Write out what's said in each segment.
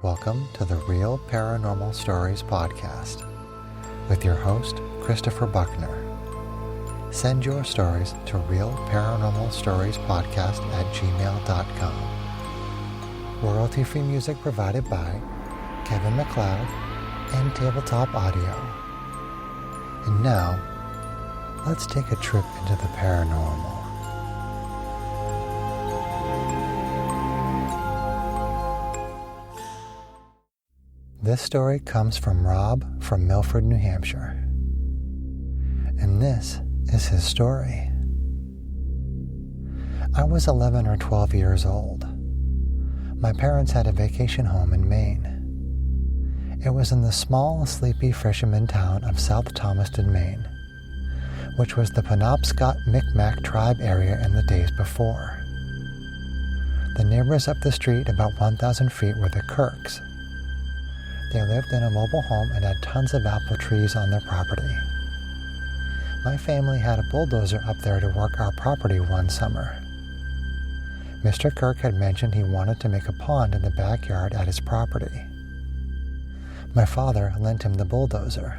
Welcome to the Real Paranormal Stories podcast with your host, Christopher Buckner. Send your stories to realparanormalstoriespodcast@gmail.com. Royalty-free music provided by Kevin MacLeod and Tabletop Audio. And now, let's take a trip into the paranormal. This story comes from Rob from Milford, New Hampshire. And this is his story. I was 11 or 12 years old. My parents had a vacation home in Maine. It was in the small, sleepy fisherman town of South Thomaston, Maine, which was the Penobscot Mikmaq tribe area in the days before. The neighbors up the street about 1,000 feet were the Kirks. They lived in a mobile home and had tons of apple trees on their property. My family had a bulldozer up there to work our property one summer. Mr. Kirk had mentioned he wanted to make a pond in the backyard at his property. My father lent him the bulldozer.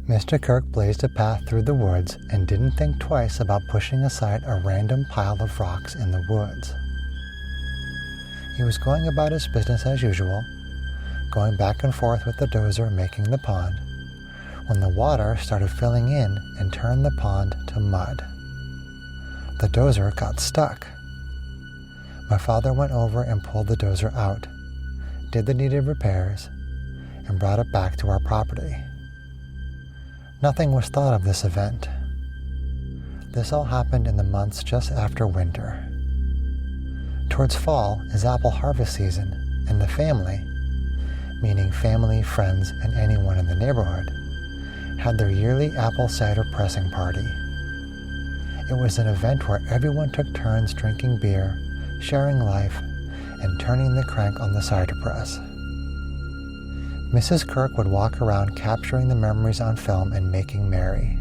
Mr. Kirk blazed a path through the woods and didn't think twice about pushing aside a random pile of rocks in the woods. He was going about his business as usual, going back and forth with the dozer making the pond, when the water started filling in and turned the pond to mud. The dozer got stuck. My father went over and pulled the dozer out, did the needed repairs, and brought it back to our property. Nothing was thought of this event. This all happened in the months just after winter. Towards fall is apple harvest season, and the family, meaning family, friends, and anyone in the neighborhood, had their yearly apple cider pressing party. It was an event where everyone took turns drinking beer, sharing life, and turning the crank on the cider press. Mrs. Kirk would walk around capturing the memories on film and making merry.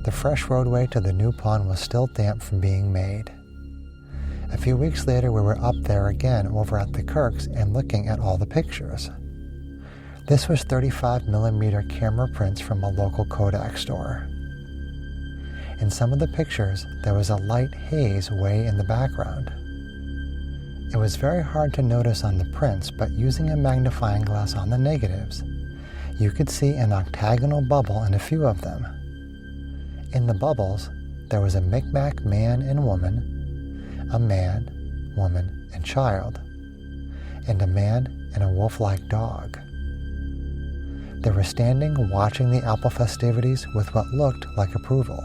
The fresh roadway to the new pond was still damp from being made. A few weeks later, we were up there again over at the Kirks and looking at all the pictures. This was 35mm camera prints from a local Kodak store. In some of the pictures, there was a light haze way in the background. It was very hard to notice on the prints, but using a magnifying glass on the negatives, you could see an octagonal bubble in a few of them. In the bubbles, there was a Mikmaq man and woman, a man, woman, and child, and a man and a wolf-like dog. They were standing watching the apple festivities with what looked like approval.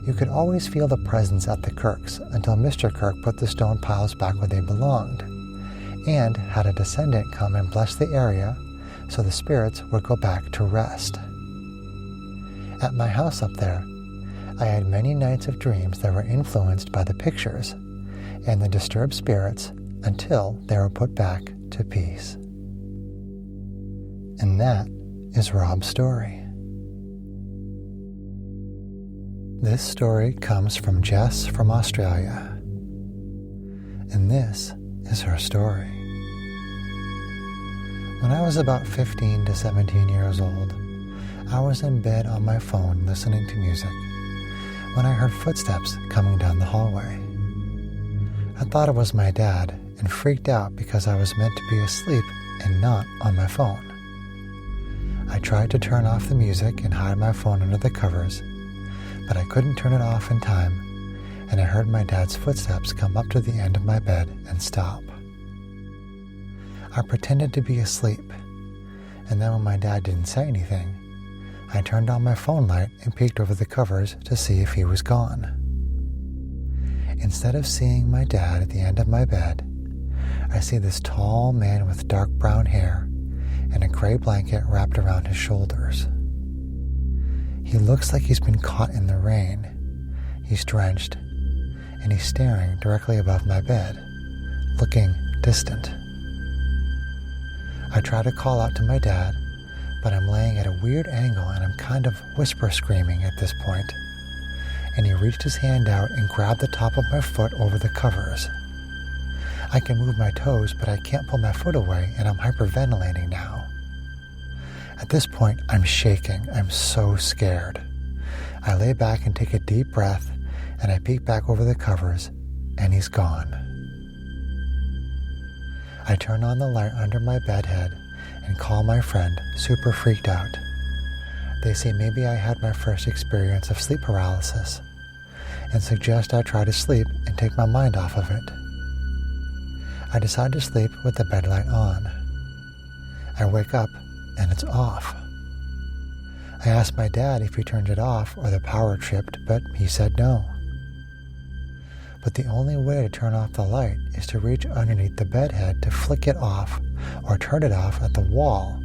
You could always feel the presence at the Kirks until Mr. Kirk put the stone piles back where they belonged, and had a descendant come and bless the area so the spirits would go back to rest. At my house up there, I had many nights of dreams that were influenced by the pictures and the disturbed spirits until they were put back to peace. And that is Rob's story. This story comes from Jess from Australia. And this is her story. When I was about 15 to 17 years old, I was in bed on my phone listening to music when I heard footsteps coming down the hallway. I thought it was my dad and freaked out because I was meant to be asleep and not on my phone. I tried to turn off the music and hide my phone under the covers, but I couldn't turn it off in time, and I heard my dad's footsteps come up to the end of my bed and stop. I pretended to be asleep, and then when my dad didn't say anything, I turned on my phone light and peeked over the covers to see if he was gone. Instead of seeing my dad at the end of my bed, I see this tall man with dark brown hair and a gray blanket wrapped around his shoulders. He looks like he's been caught in the rain. He's drenched, and he's staring directly above my bed, looking distant. I try to call out to my dad, but I'm laying at a weird angle and I'm kind of whisper screaming at this point. And he reached his hand out and grabbed the top of my foot over the covers. I can move my toes, but I can't pull my foot away, and I'm hyperventilating now. At this point, I'm shaking. I'm so scared. I lay back and take a deep breath, and I peek back over the covers, and he's gone. I turn on the light under my bed head and call my friend, super freaked out. They say maybe I had my first experience of sleep paralysis and suggest I try to sleep and take my mind off of it. I decide to sleep with the bed light on. I wake up and it's off. I asked my dad if he turned it off or the power tripped, but he said no. But the only way to turn off the light is to reach underneath the bed head to flick it off or turn it off at the wall,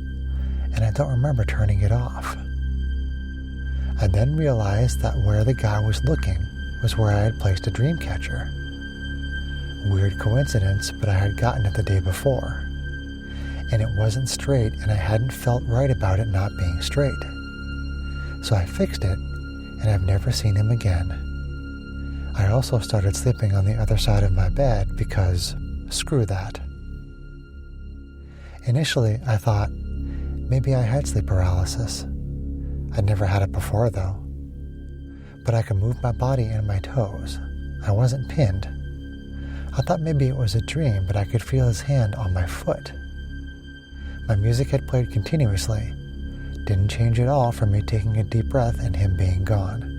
and I don't remember turning it off. I then realized that where the guy was looking was where I had placed a dream catcher. Weird coincidence, but I had gotten it the day before, and it wasn't straight, and I hadn't felt right about it not being straight. So I fixed it, and I've never seen him again. I also started sleeping on the other side of my bed because screw that. Initially, I thought maybe I had sleep paralysis. I'd never had it before, though. But I could move my body and my toes. I wasn't pinned. I thought maybe it was a dream, but I could feel his hand on my foot. My music had played continuously. Didn't change at all from me taking a deep breath and him being gone.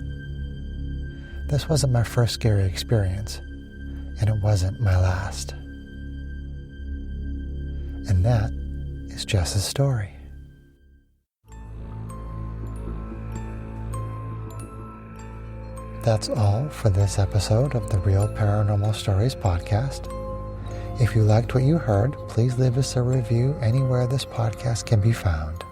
This wasn't my first scary experience, and it wasn't my last. And that is Jess's story. That's all for this episode of the Real Paranormal Stories podcast. If you liked what you heard, please leave us a review anywhere this podcast can be found.